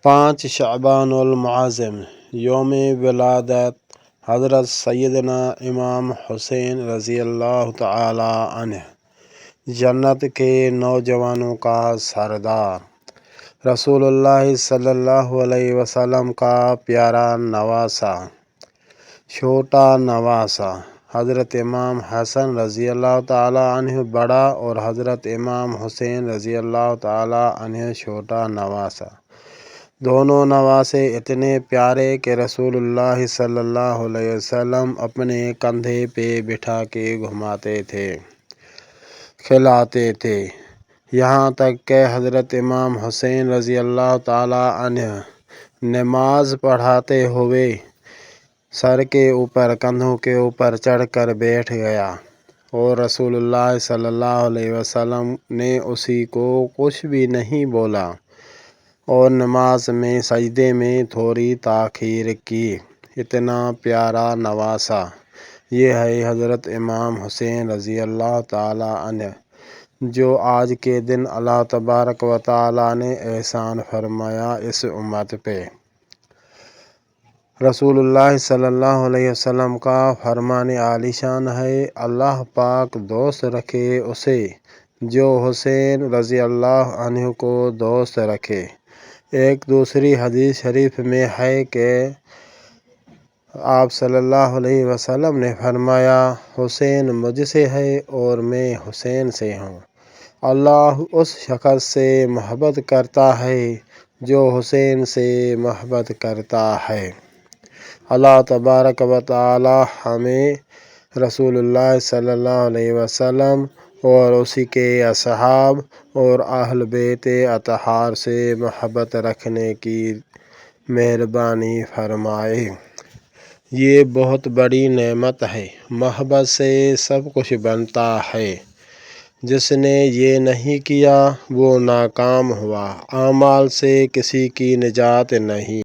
5 شعبان المعظم یوم ولادت حضرت سیدنا امام حسین رضی اللہ تعالی عنہ، جنت کے نوجوانوں کا سردار، رسول اللہ صلی اللہ علیہ وسلم کا پیارا نواسا، چھوٹا نواسا، حضرت امام حسن رضی اللہ تعالی عنہ بڑا اور حضرت امام حسین رضی اللہ تعالی عنہ چھوٹا نواسا۔ دونوں نواسے اتنے پیارے کہ رسول اللہ صلی اللہ علیہ وسلم اپنے کندھے پہ بٹھا کے گھماتے تھے، کھلاتے تھے، یہاں تک کہ حضرت امام حسین رضی اللہ تعالی عنہ نماز پڑھاتے ہوئے سر کے اوپر کندھوں کے اوپر چڑھ کر بیٹھ گیا اور رسول اللہ صلی اللہ علیہ وسلم نے اسی کو کچھ بھی نہیں بولا اور نماز میں سجدے میں تھوڑی تاخیر کی۔ اتنا پیارا نواسا، یہ ہے حضرت امام حسین رضی اللہ تعالی عنہ، جو آج کے دن اللہ تبارک و تعالی نے احسان فرمایا اس امت پہ۔ رسول اللہ صلی اللہ علیہ وسلم کا فرمان عالی شان ہے، اللہ پاک دوست رکھے اسے جو حسین رضی اللہ عنہ کو دوست رکھے۔ ایک دوسری حدیث شریف میں ہے کہ آپ صلی اللہ علیہ وسلم نے فرمایا، حسین مجھ سے ہے اور میں حسین سے ہوں۔ اللہ اس شخص سے محبت کرتا ہے جو حسین سے محبت کرتا ہے۔ اللہ تبارک و تعالی ہمیں رسول اللہ صلی اللہ علیہ وسلم اور اسی کے اصحاب اور اہل بیت اطہار سے محبت رکھنے کی مہربانی فرمائے۔ یہ بہت بڑی نعمت ہے، محبت سے سب کچھ بنتا ہے۔ جس نے یہ نہیں کیا وہ ناکام ہوا، اعمال سے کسی کی نجات نہیں۔